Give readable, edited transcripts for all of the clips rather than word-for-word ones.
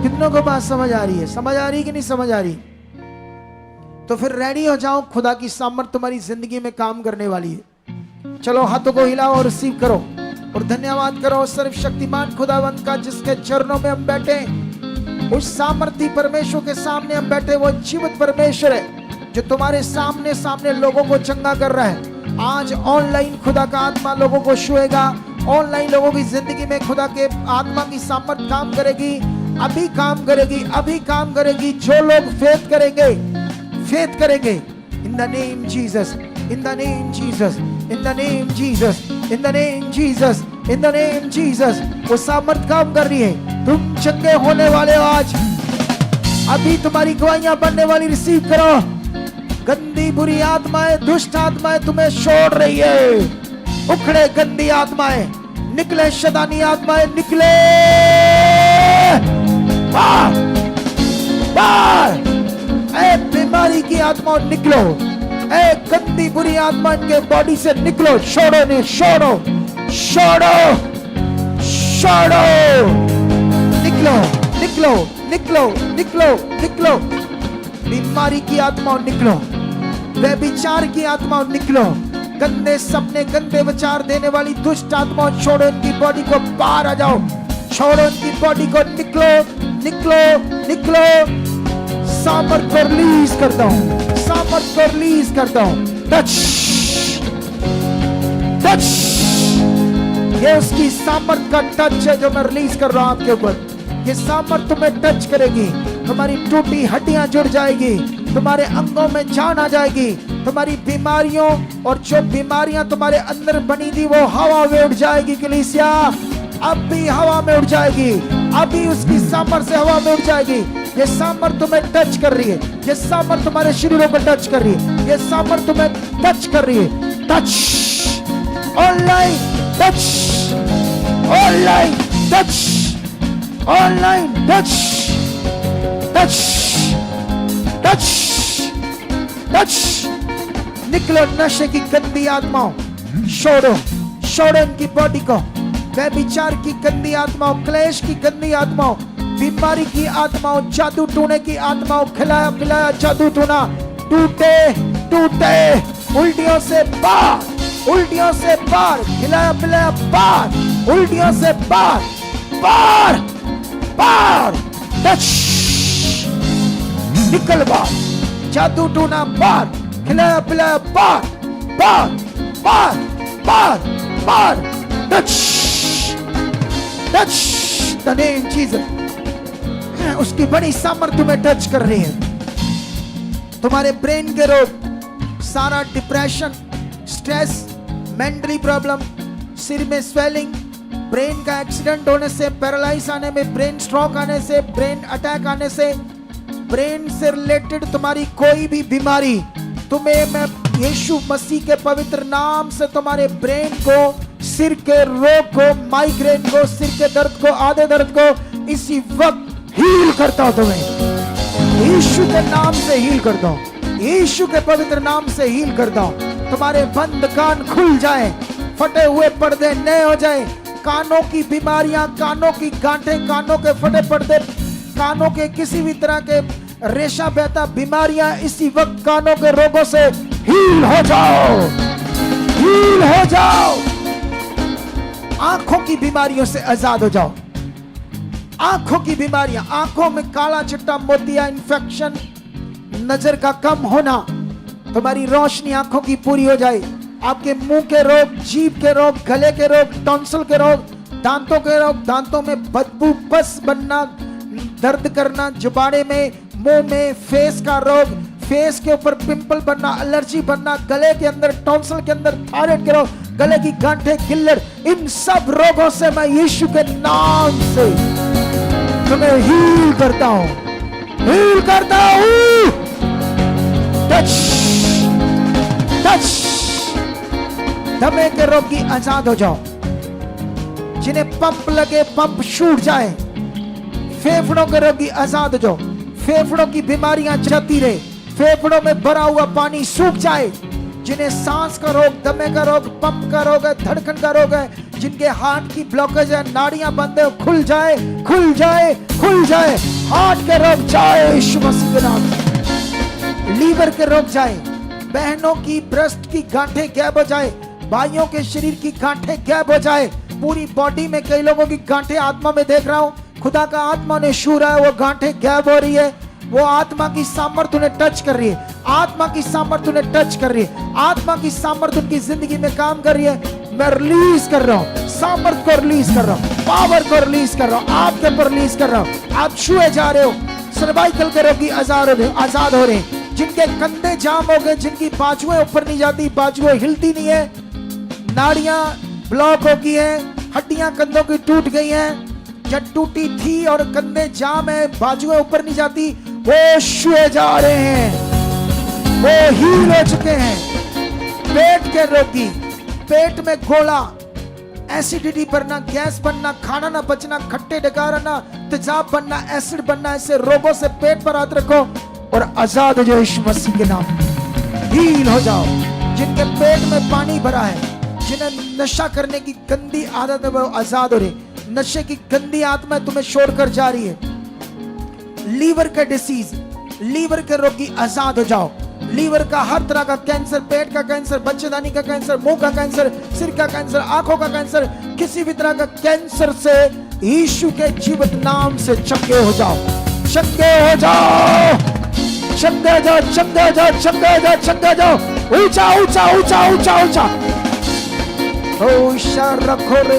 कितनों को बात समझ आ रही है? समझ आ रही कि नहीं समझ आ रही? तो फिर रेडी हो जाओ, खुदा की सामर्थ तुम्हारी जिंदगी में काम करने वाली है। चलो हाथों को हिलाओ और रिसीव करो और धन्यवाद करो सर्वशक्तिमान खुदावंत का, जिसके चरणों में हम बैठे। उस सामर्थी परमेश्वर के सामने हम बैठे। वो जीवित परमेश्वर है जो तुम्हारे सामने सामने लोगों को चंगा कर रहा है। आज ऑनलाइन खुदा का आत्मा लोगों को छुएगा। ऑनलाइन लोगों की जिंदगी में खुदा के आत्मा की सामर्थ काम करेगी। अभी काम करेगी, अभी काम करेगी। जो लोग फेथ करेंगे, फेथ करेंगे। In the name Jesus, in the name Jesus, in the name Jesus, in the name Jesus, in the name Jesus. वो सामर्थ काम कर रही है। तुम चंगे होने वाले हो आज। अभी तुम्हारी गवाहियां बनने वाली। रिसीव करो। गंदी बुरी आत्माएं, दुष्ट आत्माएं तुम्हें छोड़ रही है। उखड़े गंदी आत्माएं निकले, शैतानी आत्माएं निकले बाहर, बाहर। ऐ बीमारी की आत्मा निकलो। ऐ गंदी बुरी आत्मा इनके बॉडी से निकलो। छोड़ो नहीं, छोड़ो, छोड़ो, छोड़ो। निकलो, निकलो, निकलो, निकलो, निकलो। बीमारी की आत्मा निकलो। व्यभिचार की आत्मा निकलो। गंदे सपने, गंदे विचार देने वाली दुष्ट आत्मा छोड़ो। इनकी बॉडी को बाहर आ जाओ। छोड़ो इनकी बॉडी को। निकलो, निकलो, निकलो। सामर्थ को रिलीज करता हूं, सामर्थ को रिलीज करता हूं। Touch, touch. ये उसकी सामर्थ का टच है जो मैं रिलीज कर रहा हूं आपके ऊपर। ये सामर्थ तुम्हें टच करेगी। तुम्हारी टूटी हड्डियां जुड़ जाएगी। तुम्हारे अंगों में जान आ जाएगी। तुम्हारी बीमारियों और जो बीमारियां तुम्हारे अंदर बनी थी वो हवा में उड़ जाएगी। कलीसिया अब भी हवा में उड़ जाएगी। अभी उसकी सामर्थ से हवा में उड़ जाएगी। ये सामर्थ तुम्हें टच कर रही है। ये सामर्थ तुम्हारे शरीरों को टच कर रही है। ये सामर्थ तुम्हें टच कर रही है। Touch, online touch, online touch, online touch, touch, touch, touch. निकलो नशे की गंदी आत्माओं। छोड़ो, छोड़ो इनकी बॉडी को। व्यभिचार की गंदी आत्माओं, क्लेश की गंदी आत्माओं, बीमारी की आत्माओं, जादू टूने की आत्माओं। खिलाया पिलाया जादू टूना टूटे, टूटे। उल्टियों से बाहर, उल्टियों से बाहर। खिलाया पिलाया बाहर, उल्टियों से बाहर, बाहर, बाहर। टच, निकल बाहर। जादू टूना बाहर, खिलाया पिलाया बाहर, बाहर, बाहर, बाहर, बाहर। Touch, touch, the name Jesus. उसकी बड़ी सामर्थ तुम्हें टच कर रही है। तुम्हारे ब्रेन के रोग, सारा डिप्रेशन, स्ट्रेस, मेंटली प्रॉब्लम, सिर में स्वेलिंग, ब्रेन का एक्सीडेंट होने से, पैरालाइज आने में, ब्रेन स्ट्रोक आने से, ब्रेन अटैक आने से, ब्रेन से रिलेटेड तुम्हारी कोई भी बीमारी, तुम्हें मैं यीशु मसीह के पवित्र नाम से तुम्हारे ब्रेन को, सिर के रोग को, माइग्रेन को, सिर के दर्द को, आधे दर्द को इसी वक्त हील करता हूं। तुम्हें यीशु के नाम से हील करता हूं। यीशु के पवित्र नाम से हील करता हूं। तुम्हारे बंद कान खुल जाए, फटे हुए पर्दे नए हो जाए। कानों की बीमारियां, कानों की गांठें, कानों के फटे पर्दे, कानों के किसी भी तरह के रेशा बहता बीमारियां इसी वक्त कानों के रोगों से हील हो जाओ, हील हो जाओ। आंखों की बीमारियों से आजाद हो जाओ। आंखों की बीमारियां, आंखों में काला चिट्टा मोतिया, इन्फेक्शन, नजर का कम होना, तुम्हारी रोशनी आंखों की पूरी हो जाए। आपके मुंह के रोग, जीभ के रोग, गले के रोग, टॉन्सिल के रोग, दांतों के रोग, दांतों में बदबू, पस बनना, दर्द करना, जुबाड़े में, मुंह में, फेस का रोग, फेस के ऊपर पिंपल बनना, एलर्जी बनना, गले के अंदर, टॉन्सिल के अंदर थायराइड के रोग, गले की गांठें, किल्लर, इन सब रोगों से मैं यीशु के नाम से तुम्हें हील करता हूं, हील करता हूं। Touch, touch. दमे के रोगी आजाद हो जाओ। जिन्हें पंप लगे, पंप छूट जाए। फेफड़ों के रोगी आजाद हो जाओ। फेफड़ों की बीमारियां जाती रहे। फेफड़ों में भरा हुआ पानी सूख जाए। जिन्हें सांस का रोग, दमे का रोग, पंप का रोग है, धड़कन का रोग है, जिनके हार्ट की ब्लॉकेज है, नाड़ियां बंद है, खुल जाए, खुल जाए, खुल जाए। हार्ट के रोग जाए यीशु मसीह के नाम से। लीवर के रोग जाए, बहनों की ब्रेस्ट की गांठें गैप हो जाए, भाइयों के शरीर की गांठें गैप हो जाए, पूरी बॉडी में कई लोगों की गांठें आत्मा में देख रहा हूं, खुदा का आत्मा ने छू रहा है, वो गांठें गैप हो रही है, वो आत्मा की सामर्थ्य उन्हें टच कर रही है, आत्मा की सामर्थ्य उन्हें टच कर रही है, आत्मा की सामर्थ्य उनकी जिंदगी में काम कर रही है। मैं रिलीज कर रहा हूं, सामर्थ्य को रिलीज कर रहा हूं, पावर को रिलीज कर रहा हूं, आपके ऊपर रिलीज कर रहा हूं। आप छुए जा रहे हो, सर्वाइकल के रोगी आजाद हो रहे हैं, जिनके कंधे जाम हो गए, जिनकी बाजुएं ऊपर नहीं जाती, बाजुएं हिलती नहीं है, नाड़ियां ब्लॉक हो गई है, हड्डियां कंधों की टूट गई हैं, जब टूटी थी और कंधे जाम है, बाजुएं ऊपर नहीं जाती, वो छुए जा रहे हैं, वो हील हो चुके हैं। पेट के रोगी, पेट में गोला, एसिडिटी बनना, गैस बनना, खाना ना पचना, खट्टे डकार आना, तेजाब बनना, एसिड बनना, ऐसे रोगों से पेट पर हाथ रखो और आजाद हो जाओ यीशु मसीह के नाम, हील हो जाओ। जिनके पेट में पानी भरा है, जिन्हें नशा करने की गंदी आदत है, वो आजाद हो रहे। नशे की गंदी आत्मा तुम्हें छोड़ कर जा रही है। लीवर का डिसीज, लीवर के रोगी आजाद हो जाओ। लीवर का हर तरह का कैंसर, पेट का कैंसर, बच्चेदानी का कैंसर, मुंह का कैंसर, सिर का कैंसर, आंखों का कैंसर, किसी भी तरह का कैंसर से यीशु के जीवित नाम से चंगे हो जाओ, चंगे हो जाओ, चंगे हो जाओ, चंगे हो जाओ, चंगे हो जाओ, चंगे हो जाओ। ऊंचा ऊंचा ऊंचा ऊंचा ऊंचा होशियार रखो रे,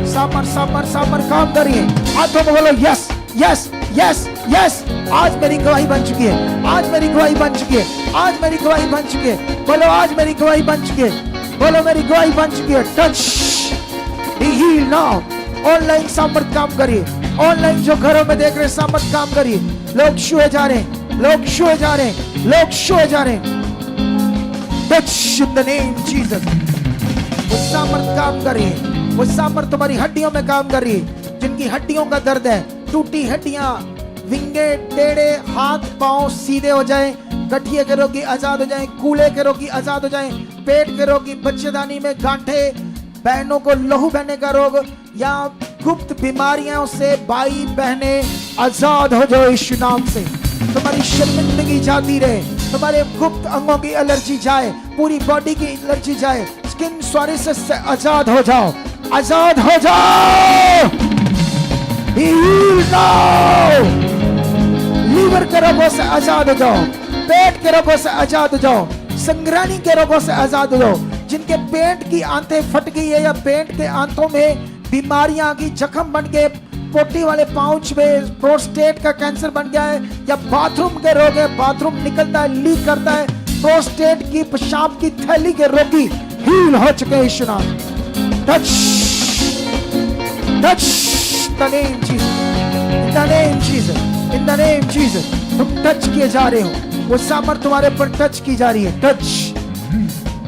सामर सामर सामर काम करिए। हाथों में बोलो यस यस यस यस। आज मेरी गवाही बन चुकी है, आज मेरी गवाही बन चुकी है, आज मेरी गवाही बन चुकी है। बोलो आज मेरी गवाही बन चुकी है, बोलो मेरी गवाही बन चुकी है। Touch, be healed now. Online सामर्थ काम करिए, ऑनलाइन जो घरों में देख रहे सामर्थ काम करिए। लोग छुए जा रहे हैं, लोग छुए जा रहे हैं, लोग छुए जा रहे हैं। Touch in the name Jesus. वो सामर्थ काम कर रही है, वो सामर्थ तुम्हारी हड्डियों में काम कर रही है। जिनकी हड्डियों का दर्द है, टूटी हड्डियां, विंगे टेढ़े हाथ पांव सीधे हो जाएं, गठिए के रोगी आजाद हो जाएं, कूले के रोगी आजाद हो जाएं, पेट के रोगी, बच्चेदानी में गांठे, बहनों को लहू बहने का रोग या गुप्त बीमारियों से भाई बहने आजाद हो जाओ यीशु नाम से। तुम्हारी शर्मिंदगी जाती रहे, तुम्हारे गुप्त अंगों की एलर्जी जाए, पूरी बॉडी की एलर्जी जाए, स्किन सॉरियासिस से आजाद हो जाओ, आजाद हो जाओ। लीवर के रोगों से आजाद हो जाओ, पेट के रोगों से आजाद हो जाओ, संग्रहणी के रोगों से आजाद हो जाओ। जिनके पेट की आंतें फट गई है या पेट के आंतों में बीमारियां आ गई, जख्म बन गए, पोटी वाले पाउच में प्रोस्टेट का कैंसर बन गया है, या बाथरूम के रोग है, बाथरूम निकलता है, लीक करता है, प्रोस्टेट की पेशाब की थैली के रोगी हील हो चुके हैं यीशु नाम। Touch touch the name Jesus, in the name Jesus, in the name Jesus. तुम टच किए जा रहे हो, वो सामर्थ तुम्हारे पर टच की जा रही है। टच,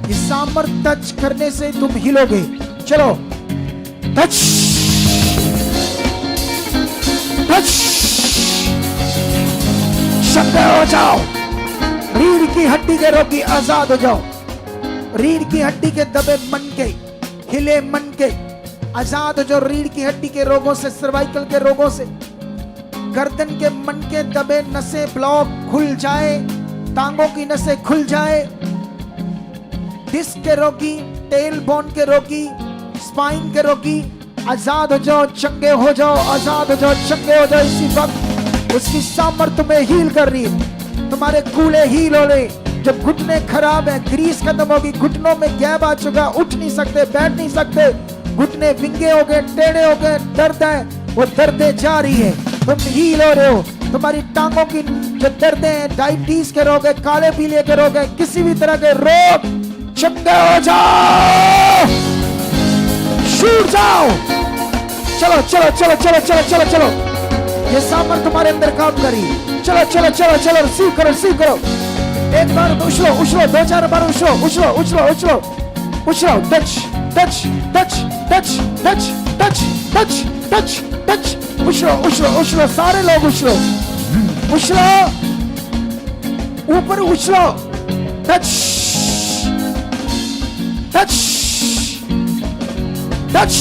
ये सामर्थ टच करने से तुम हिलोगे। चलो टच टच, चंगे हो जाओ। रीढ़ की हड्डी के रोगी आजाद हो जाओ, रीढ़ की हड्डी के दबे मन के, हिले मन के आजाद हो जाओ। रीढ़ की हड्डी के रोगों से, सर्वाइकल के रोगों से, गर्दन के मन के दबे नसें ब्लॉक खुल जाए, टांगों की नसें खुल जाए, डिस्क के रोगी, टेल बोन के रोगी, स्पाइन के रोगी आजाद हो जाओ, चंगे हो जाओ, आजाद हो जाओ, चंगे हो जाओ। इसी वक्त उसकी सामर्थ्य में हील कर रही है। तुम्हारे कूले हील हो रहे, जब घुटने खराब है, ग्रीस खत्म होगी, घुटनों में गैप आ चुका, उठ नहीं सकते, बैठ नहीं सकते, घुटने विंगे हो गए, टेढ़े हो गए, दर्द है, वो दर्दें जा रही है, तुम हील हो रहे हो। तुम्हारी टांगों की जो दर्दें हैं, डायबिटीज के रोग है, काले पीले के रोग है, किसी भी तरह के रोग, चंगे हो जाओ, छूट जाओ। चलो चलो चलो चलो चलो चलो चलो, ये सामर्थ तुम्हारे अंदर काम करी। चलो चलो चलो चलो, रिसीव करो, रिसीव करो। एक बार उछलो उछलो, दो चार बार उछलो उछलो उछलो उछलो उछलो। Touch touch touch touch touch touch touch touch touch, उछलो उछलो उछलो, सारे लोग उछलो उछलो, ऊपर उछलो। टच टच टच,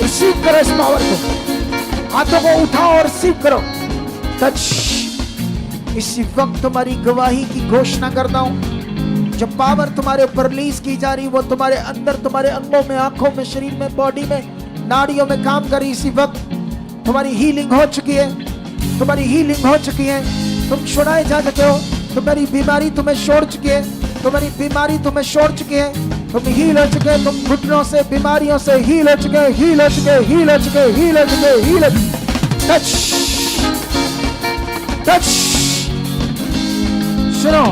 रिसीव करो इस पावर को। हाथों को उठाओ और रिसीव करो। टच। इसी वक्त तुम्हारी गवाही की घोषणा करता हूं। जो पावर तुम्हारे ऊपर रिलीज की जा रही वो तुम्हारे अंदर, तुम्हारे अंगों में, आंखों में, शरीर में, बॉडी में, नाड़ियों में काम कर रही। इसी वक्त तुम्हारी हीलिंग हो चुकी है, तुम्हारी हीलिंग हो चुकी है। तुम छुड़ाए जा चुके हो। तुम्हारी बीमारी तुम्हें छोड़ चुकी है, तुम्हारी बीमारी तुम्हें छोड़ चुकी है। तुम हील हो चुके हो। तुम घुटनों से, बीमारियों से हील हो चुके हो, हील हो चुके हो, हील हो चुके हो, हील हो चुके हो, हील हो। Touch touch. सुनो,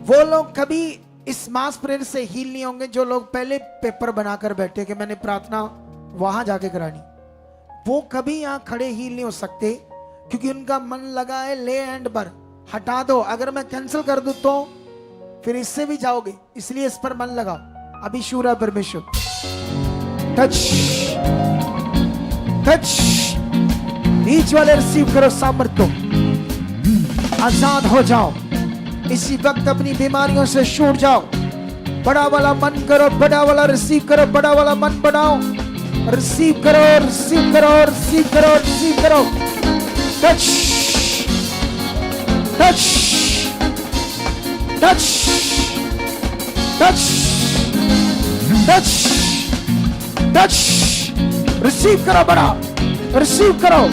वो लोग कभी इस मास प्रेयर से हील नहीं होंगे जो लोग पहले पेपर बनाकर बैठे कि मैंने प्रार्थना वहां जाके करानी। वो कभी यहां खड़े हील नहीं हो सकते क्योंकि उनका मन लगा है ले एंड पर। हटा दो, अगर मैं कैंसिल कर दूं तो फिर इससे भी जाओगे, इसलिए इस पर मन लगाओ। अभी शूरा परमेश्वर। Touch touch. बीच वाले रिसीव करो सामर्थ को, आजाद हो जाओ। इसी वक्त अपनी बीमारियों से छूट जाओ। बड़ा वाला मन करो, बड़ा वाला रिसीव करो, बड़ा वाला मन बनाओ। रिसीव करो, रिसीव करो, रिसीव करो, रिसीव करो। Touch touch touch touch touch touch. Receive करो, बड़ा रिसीव करो।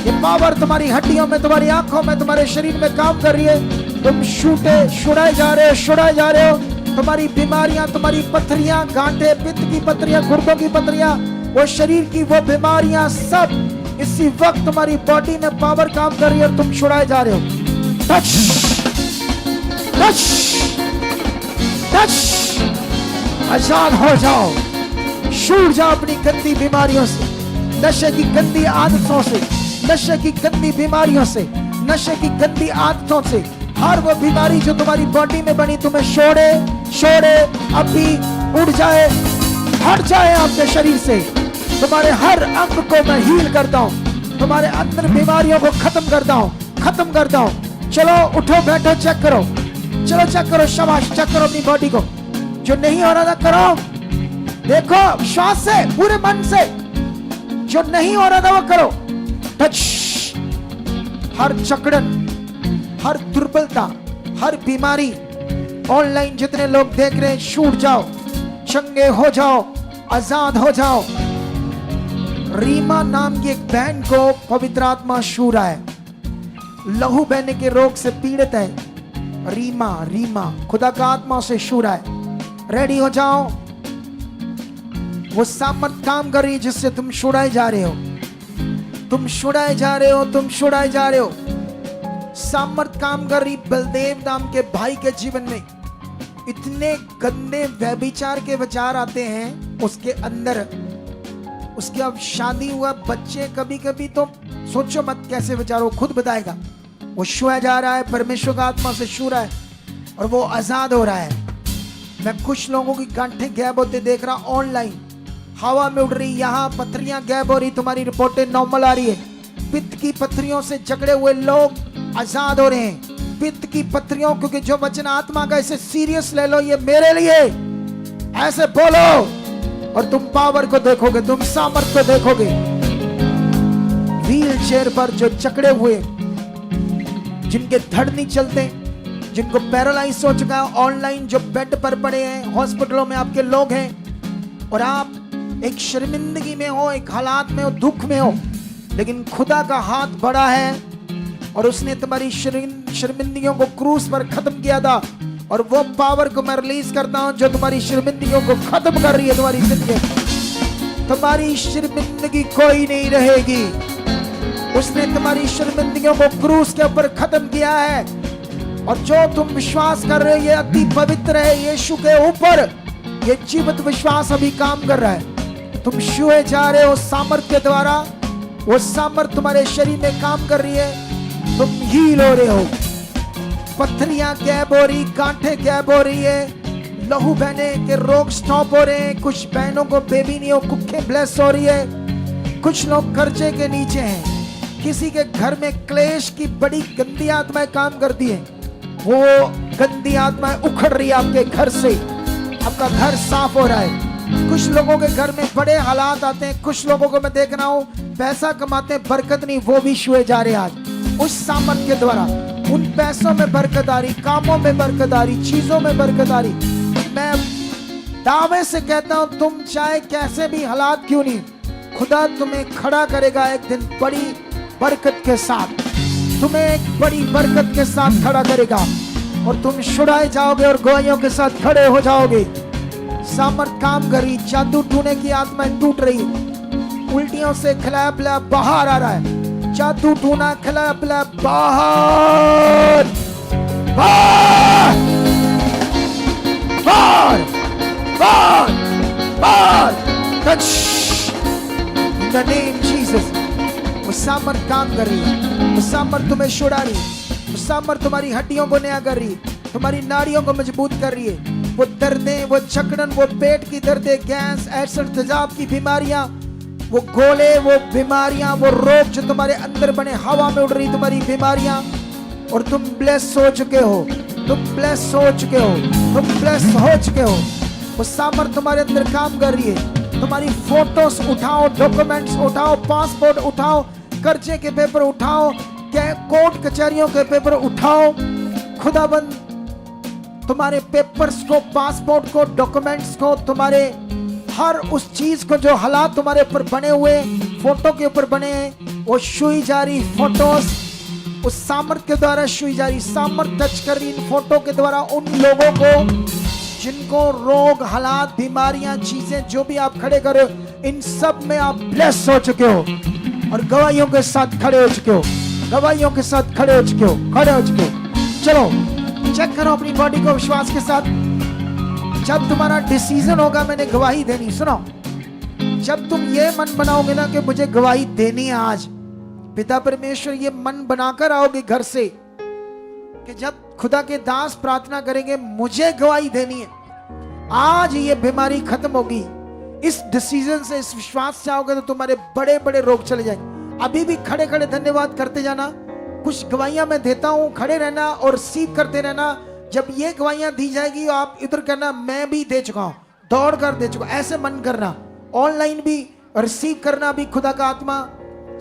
ये पावर तुम्हारी हड्डियों में, तुम्हारी आंखों में, तुम्हारे शरीर में काम कर रही है। तुम छुड़ाए जा रहे हो, छुड़ाए जा रहे हो। तुम्हारी बीमारियां, तुम्हारी पथरियां, गांठे, पित्त की पथरियां, गुर्दों की पथरियां, वो शरीर की वो बीमारियां सब इसी वक्त तुम्हारी बॉडी में पावर काम कर रही है और तुम छुड़ाए जा रहे हो। Touch touch touch. आजाद हो जाओ, छूट जाओ अपनी गंदी बीमारियों से, नशे की गंदी आदतों से, नशे की गंदी बीमारियों से, नशे की गंदी आदतों से। हर वो बीमारी जो तुम्हारी बॉडी में बनी तुम्हें छोड़े छोड़े, अभी उड़ जाए, हट जाए आपके शरीर से। तुम्हारे हर अंग को मैं हील करता हूं, तुम्हारे अंदर बीमारियों को खत्म करता हूं, खत्म करता हूं। चलो उठो, बैठो, चेक करो, चलो चेक करो, शाबाश, चेक करो अपनी बॉडी को। जो नहीं हो रहा था करो, देखो श्वास से, पूरे मन से। जो नहीं हो रहा था वो करो। टच। हर जकड़न, हर दुर्बलता, हर बीमारी, ऑनलाइन जितने लोग देख रहे हैं, छूट जाओ, चंगे हो जाओ, आजाद हो जाओ। रीमा नाम की एक बहन को पवित्र आत्मा छू रहा है, लहू बहने के रोग से पीड़ित है। रीमा, रीमा खुदा का आत्मा से छू रहा है। रेडी हो जाओ, वो सामर्थ काम कर रही है जिससे तुम छुड़ाए जा रहे हो, तुम छुड़ाए जा रहे हो, तुम छुड़ाए जा रहे हो। सामर्थ काम कर रही। बलदेव नाम के भाई के जीवन में इतने गंदे व्यभिचार के विचार आते हैं उसके अंदर। उसके अब शादी हुआ, बच्चे, कभी कभी तो सोचो मत कैसे विचारो, खुद बताएगा। वो छुआ जा रहा है, परमेश्वर का आत्मा से छू रहा है और वो आजाद हो रहा है। मैं कुछ लोगों की गांठें गैप होते देख रहा, ऑनलाइन हवा में उड़ रही, यहाँ पथरियां गैप हो रही, तुम्हारी रिपोर्टें नॉर्मल आ रही है। पित्त की पथरियों से जकड़े हुए लोग आजाद हो रहे हैं। पित्त की पथरियों, क्योंकि जो वचन आत्मा का, इसे सीरियस ले लो, ये मेरे लिए। ऐसे बोलो और तुम पावर को देखोगे, तुम सामर्थ को देखोगे। व्हील चेयर पर जो जकड़े हुए, जिनके धड़ नहीं चलते, जिनको पैरालाइज हो चुका है, ऑनलाइन जो बेड पर पड़े हैं, हॉस्पिटलों में आपके लोग हैं और आप एक शर्मिंदगी में हो, एक हालात में हो, दुख में हो, लेकिन खुदा का हाथ बड़ा है और उसने तुम्हारी शर्मिंदगियों को क्रूस पर खत्म किया था। और वो पावर को मैं रिलीज करता हूं जो तुम्हारी शर्मिंदगियों को खत्म कर रही है। तुम्हारी जिंदगी, तुम्हारी शर्मिंदगी कोई नहीं रहेगी। उसने तुम्हारी शर्मिंदगियों को क्रूस के ऊपर खत्म किया है। और जो तुम विश्वास कर रहे हो, ये अति पवित्र है यीशु के ऊपर। ये जीवित विश्वास अभी काम कर रहा है। तुम छुए जा रहे हो सामर्थ के द्वारा, वो सामर्थ तुम्हारे शरीर में काम कर रही है। तुम हील हो रहे हो, पथरियां गैप हो रही, गांठें गैप हो रही है, लहू बहने के रोग स्टॉप हो रहे हैं। कुछ बहनों को बेबी नहीं हो, कुखें ब्लेस हो रही है। कुछ लोग कर्जे के नीचे हैं। किसी के घर में क्लेश की बड़ी गंदी आत्माएं काम करती है, वो गंदी आत्माएं उखड़ रही है आपके घर से। आपका घर साफ हो रहा है, कुछ लोगों के घर में बड़े हालात आते हैं, कुछ लोगों को मैं देख रहा हूँ पैसा कमाते हैं, बरकत नहीं, वो भी छुए जा रहे हैं आज उस सामर्थ के द्वारा। उन पैसों में बरकत आ रही, कामों में बरकत आ रही, चीजों में बरकत आ रही। मैं दावे से कहता हूं, तुम चाहे कैसे भी हालात क्यों नहीं, खुदा तुम्हें खड़ा करेगा एक दिन बड़ी बरकत के साथ, तुम्हें एक बड़ी बरकत के साथ खड़ा करेगा और तुम छुड़ाए जाओगे और गवाहियों के साथ खड़े हो जाओगे। सामर्थ काम कर रही, जादू टूने की आत्माएं टूट रही, उल्टियों से खिलाया पिलाया बाहर आ रहा है, जादू टूना खिलाया पिलाया बाहर बाहर बाहर बाहर बाहर। Touch in the name Jesus. वो सामर्थ काम कर रही है, वो सामर्थ तुम्हें छुड़ा रही, वो सामर्थ तुम्हारी हड्डियों को नया कर रही, तुम्हारी नाड़ियों को मजबूत कर रही है। वो दर्दें, वो जकड़न, वो पेट की दर्दें, गैस, एसिड, तेजाब की बीमारियां, वो गोले, वो बीमारियां, वो रोग जो तुम्हारे अंदर बने, हवा में उड़ रही तुम्हारी बीमारियां, और तुम ब्लेस हो चुके हो, तुम ब्लेस हो चुके हो, तुम ब्लेस हो चुके हो। वो सामर्थ तुम्हारे अंदर काम कर रही है। तुम्हारी फोटोस उठाओ, डॉक्यूमेंट्स उठाओ, पासपोर्ट उठाओ, कर्जे के पेपर उठाओ, कोर्ट कचहरियों के पेपर उठाओ। खुदाबंद तुम्हारे पेपर्स को, पासपोर्ट को, डॉक्यूमेंट्स को, तुम्हारे हर उस चीज को जो हालात तुम्हारे ऊपर बने हुए, फोटो के ऊपर बने हैं, वो छुई जा रही फोटोस उस सामर्थ के द्वारा छुई जा रही। सामर्थ टच कर रही इन फोटो के द्वारा उन लोगों को जिनको रोग, हालात, बीमारियां, चीजें जो भी आप खड़े करो, इन सब में आप ब्लेस हो चुके हो और गवाहियों के साथ खड़े हो चुके हो, गवाहियों के साथ खड़े हो चुके हो, खड़े हो चुके हो। चलो चेक करो अपनी बॉडी को विश्वास के साथ। जब तुम्हारा डिसीजन होगा मैंने गवाही देनी, सुनो, जब तुम ये मन बनाओगे ना कि मुझे गवाही देनी है आज, पिता परमेश्वर ये मन बनाकर आओगे घर से कि जब खुदा के दास प्रार्थना करेंगे मुझे गवाही देनी है, आज ये बीमारी खत्म होगी। इस डिसीजन से, इस विश्वास से आओगे तो तुम्हारे बड़े बड़े रोग चले जाएंगे। अभी भी खड़े खड़े धन्यवाद करते जाना। कुछ गवाहियां मैं देता हूं, खड़े रहना और रिसीव करते रहना। जब ये गवाहियां दी जाएगी आप इधर करना, मैं भी दे चुका हूं, दौड़ कर दे चुका, ऐसे मन करना। ऑनलाइन भी रिसीव करना, भी खुदा का आत्मा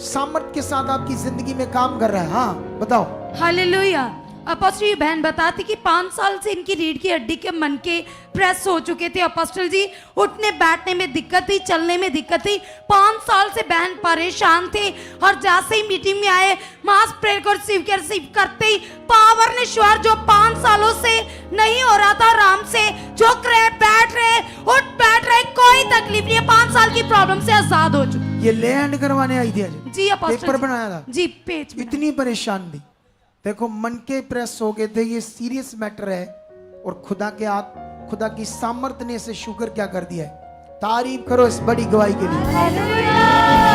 सामर्थ के साथ आपकी जिंदगी में काम कर रहा है। हाँ बताओ। हालेलुया। अपोस्टल जी बहन बताती कि 5 साल से इनकी रीढ़ की हड्डी के मन के प्रेस हो चुके थे। अपोस्टल जी उठने बैठने में दिक्कत थी, चलने में दिक्कत थी। 5 साल से बहन परेशान थे और जैसे ही मीटिंग में आए, मास प्रेयर को रिसीव करते ही पावर ने श्वर जो 5 सालों से नहीं हो रहा था आराम से, जो बैठ रहे, उठ बैठ रहे, कोई तकलीफ नहीं है, 5 साल की प्रॉब्लम से आजाद हो चुके। ये लैंड करवाने आई थी आज जी अपोस्टल पेपर बनाया था जी, पेज में इतनी परेशान थी। देखो मन के प्रेस हो गए थे, ये सीरियस मैटर है और खुदा की सामर्थ ने इसे शुगर क्या कर दिया है। तारीफ करो इस बड़ी गवाही के लिए,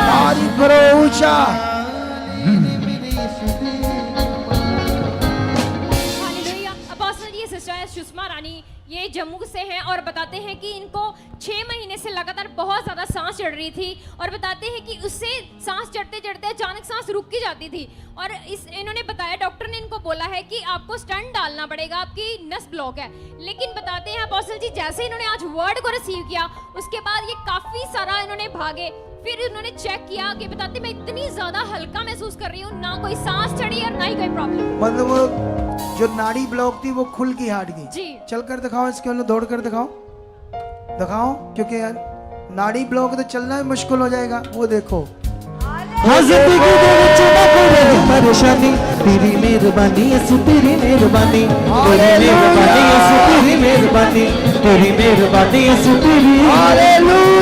तारीफ करो ऊंचा। अपोस्टल जी सिस्टर सुषमा रानी ये जम्मू से हैं और बताते हैं कि इनको 6 महीने से लगातार बहुत ज़्यादा सांस चढ़ रही थी और बताते हैं कि उससे सांस चढ़ते चढ़ते अचानक सांस रुक की जाती थी और इन्होंने बताया, डॉक्टर ने इनको बोला है कि आपको स्टंट डालना पड़ेगा, आपकी नस ब्लॉक है। लेकिन बताते हैं अपोस्टल जी जैसे इन्होंने आज वर्ड को रिसीव किया उसके बाद ये काफ़ी सारा इन्होंने भागे, फिर उन्होंने चेक किया कि बताते मैं इतनी ज्यादा हल्का महसूस कर रही हूँ, ना कोई सांस चढ़ी और ना ही कोई प्रॉब्लम। मतलब वो जो नाड़ी ब्लॉक थी वो खुल की हट गई। जी चल कर दिखाओ, इसके लिए दौड़ कर दिखाओ, दिखाओ, क्योंकि नाड़ी ब्लॉक तो चलना भी मुश्किल हो जाएगा। वो देखो परेशानी तेरी मेहरबानी यीशु, तेरी मेहरबानी, तेरी मेहरबानी यीशु, तेरी मेहरबानी, तेरी मेहरबानी यीशु, तेरी मेहरबानी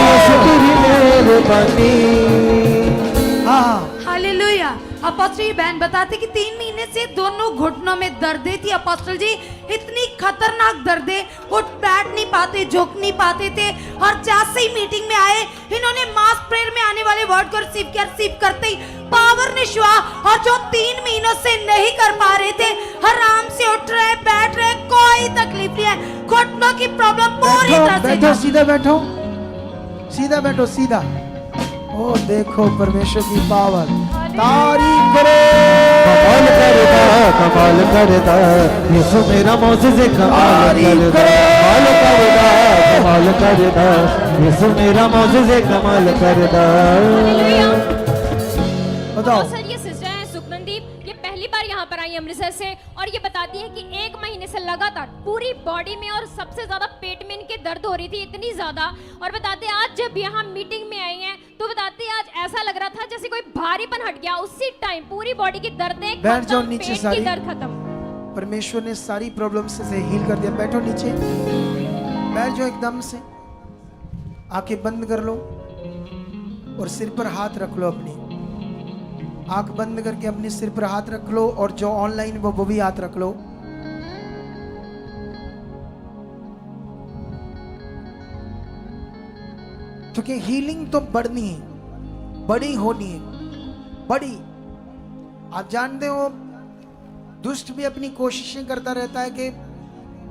यीशु, तेरी मेहरबानी। हाँ हालेलुया। अपोस्टल जी बहन बताते कि 3 महीने से दोनों घुटनों में दर्दें थी अपोस्टल जी, इतनी खतरनाक दर्दें, उठ बैठ नहीं पाते, झुक नहीं पाते थे। और जैसे ही मीटिंग में आए इन्होंने मास प्रेयर में आने वाले वर्ड को रिसीव करते ही पावर ने छुआ और जो 3 महीनों से नहीं कर पा रहे थे आराम से उठ रहे, बैठ रहे, कोई तकलीफ नहीं है। घुटनों की प्रॉब्लम पूरी तरह से बैठो, सीधा बैठो, सीधा बैठो, सीधा। ओ देखो परमेश्वर की पावर, तारीफ करो। कमाल करता यीशु मेरा मौजूद कमाल करता, कमाल करता कमाल करदा यीशु मेरा मौजूज़े कमाल करदा बताओ। सर ये सिस्टर है सुखमनदीप, ये पहली बार यहाँ पर आई अमृतसर से और ये बताती है कि 1 महीने से लगातार पूरी बॉडी में और सबसे ज्यादा पेट में इनके दर्द हो रही थी, इतनी ज्यादा। और बताते हैं आज जब यहाँ मीटिंग में आई हैं तो बताते हैं आज ऐसा लग रहा था जैसे कोई भारीपन हट गया, उसी टाइम पूरी बॉडी की दर्द बैठ जाओ नीचे पेट की सारी। दर्द खत्म। परमेश्वर ने सारी प्रॉब्लम से हील कर दिया। बैठो नीचे, बैठ जाओ एकदम से, आंखें बंद कर लो और सिर पर हाथ रख लो। अपनी आंख बंद करके अपने सिर पर हाथ रख लो और जो ऑनलाइन वो भी हाथ रख लो। क्योंकि हीलिंग तो बढ़नी है, बड़ी होनी है, बड़ी। आप जानते हो दुष्ट भी अपनी कोशिशें करता रहता है कि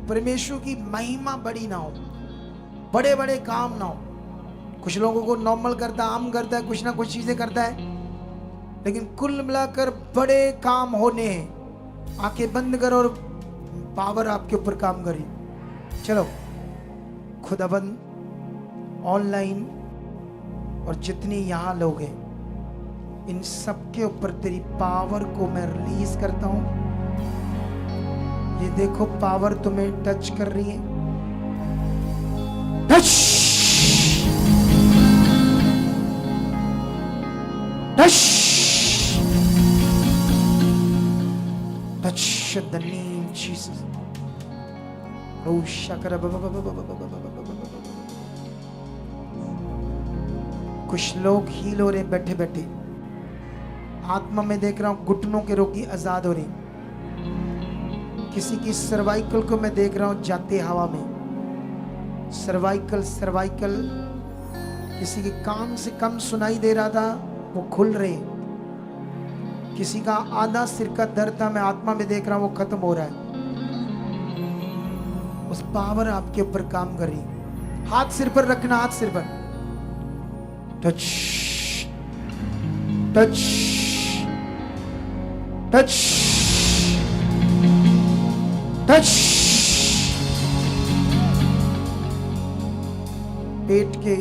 परमेश्वर की महिमा बड़ी ना हो, बड़े बड़े काम ना हो। कुछ लोगों को नॉर्मल करता है, आम करता है, कुछ ना कुछ चीजें करता है, लेकिन कुल मिलाकर बड़े काम होने हैं। आंखें बंद करो और पावर आपके ऊपर काम करे। चलो खुदाबंद ऑनलाइन और जितने यहाँ लोग हैं इन सबके ऊपर तेरी पावर को मैं रिलीज करता हूं। ये देखो पावर तुम्हें टच कर रही है। Touch touch touch the name Jesus. ओ शकरा कुछ लोग हील हो रहे बैठे बैठे। आत्मा में देख रहा हूं घुटनों के रोगी आजाद हो रहे। किसी की सर्वाइकल को मैं देख रहा हूं जाते हवा में। सर्वाइकल किसी के कान से कम सुनाई दे रहा था वो खुल रहे। किसी का आधा सिर का दर्द था मैं आत्मा में देख रहा हूं वो खत्म हो रहा है। उस पावर आपके ऊपर काम कर रही। हाथ सिर पर रखना, हाथ सिर पर। Touch touch touch touch. पेट के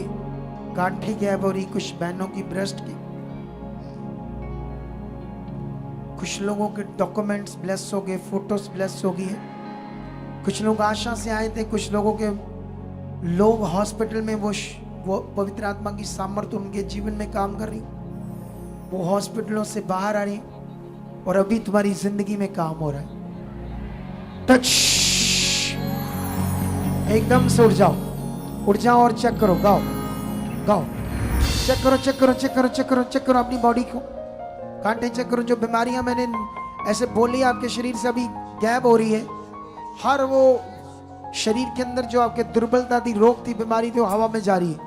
गांठी गैप हो रही, कुछ बहनों की ब्रेस्ट की, कुछ लोगों के डॉक्यूमेंट्स ब्लेस हो गए, फोटोज ब्लेस हो गई है। कुछ लोग आशा से आए थे, कुछ लोगों के लोग हॉस्पिटल में वो पवित्र आत्मा की सामर्थ्य उनके जीवन में काम कर रही। वो हॉस्पिटलों से बाहर आ रही और अभी तुम्हारी जिंदगी में काम हो रहा है। टच एकदम से उठ जाओ और चेक करो। गाओ गाओ, चेक करो चेक करो चेक करो चेक करो चेक करो अपनी बॉडी को, कांटे चेक करो। जो बीमारियां मैंने ऐसे बोली आपके शरीर से अभी गैप हो रही है, हर वो शरीर के अंदर जो आपके दुर्बलता थी, रोग थी, बीमारी थी, वो हवा में जा रही है।